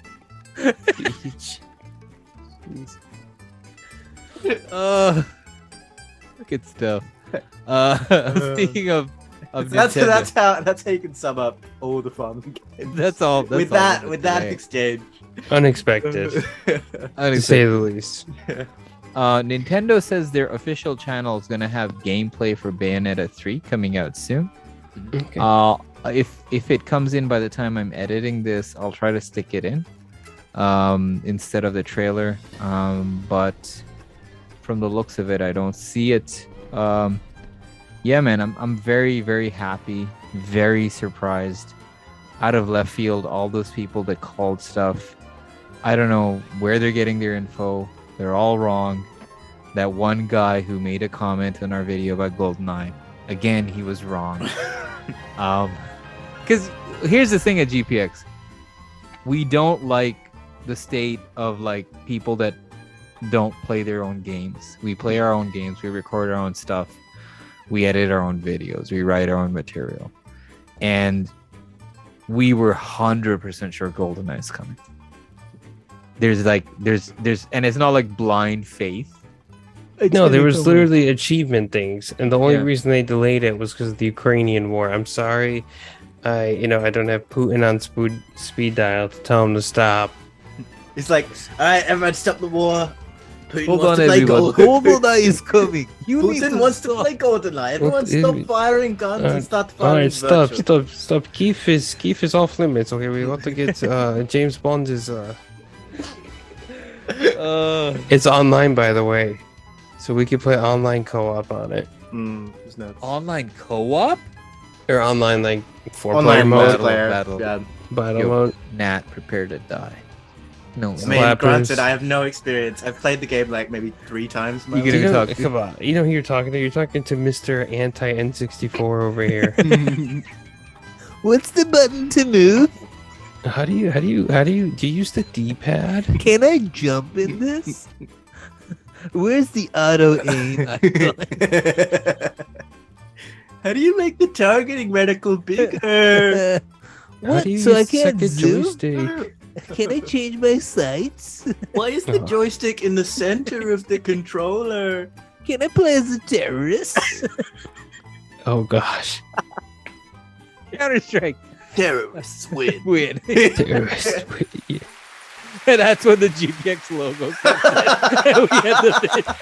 S4: Good stuff. Speaking of
S2: That's
S4: Nintendo,
S2: how you can sum up all the farming games.
S4: that's all. That's
S2: with
S4: all
S2: that
S4: of it
S2: with that
S4: today.
S2: exchange.
S3: Unexpected, to
S4: Unexpected.
S3: say the least.
S4: Nintendo says their official channel is gonna have gameplay for Bayonetta 3 coming out soon.
S3: Okay.
S4: If it comes in by the time I'm editing this, I'll try to stick it in instead of the trailer. But from the looks of it, I don't see it. Yeah, man, I'm very, very happy, very surprised. Out of left field, all those people that called stuff, I don't know where they're getting their info. They're all wrong. That one guy who made a comment on our video about GoldenEye, again, he was wrong. Because here's the thing at GPX, we don't like the state of like people that don't play their own games. We play our own games. We record our own stuff. We edit our own videos. We write our own material. And we were 100% sure GoldenEye is coming. There's and it's not like blind faith.
S3: No, there was literally achievement things, and the only
S4: Yeah.
S3: reason they delayed it was because of the Ukrainian war. I'm sorry, I don't have Putin on speed dial to tell him to stop.
S2: It's like, all right, everyone, stop the war. Putin
S4: Hold
S2: wants
S4: on,
S2: to play
S4: everyone.
S2: Goldeneye.
S4: GoldenEye is coming. You need
S2: Putin
S4: to
S2: wants to
S4: stop.
S2: play GoldenEye. Everyone,
S3: What
S2: stop
S3: is-
S2: firing guns and start
S3: All
S2: firing
S3: right, stop.
S2: virtual.
S3: Keith is off limits. Okay, we want to get James Bond is it's online, by the way, so we can play online co-op on it,
S2: It's nuts.
S4: Online co-op?
S3: or online like 4-player
S2: Online
S3: mode,
S4: multiplayer.
S2: multiplayer.
S4: Battle.
S2: Yeah.
S3: battle
S4: Yo.
S3: mode.
S4: Nat, prepare to die. No.
S2: I mean,
S3: Slappers.
S2: granted, I have no experience. I've played the game like maybe 3 times. in my
S4: You
S2: life.
S4: can-
S3: Come on, you know who you're talking to? You're talking to Mr. Anti N64 over here.
S4: What's the button to move?
S3: Do you use the D-pad?
S4: Can I jump in this? Where's the auto aim?
S2: How do you make the targeting reticle bigger?
S3: How do you use second joystick?
S4: Can I change my sights?
S2: Why is the joystick in the center of the controller?
S4: Can I play as a terrorist?
S3: Oh gosh.
S4: Counter Strike.
S2: Terrorists win.
S4: Win.
S3: Terrorist. Yeah.
S4: And that's when the GPX logo comes in. We had the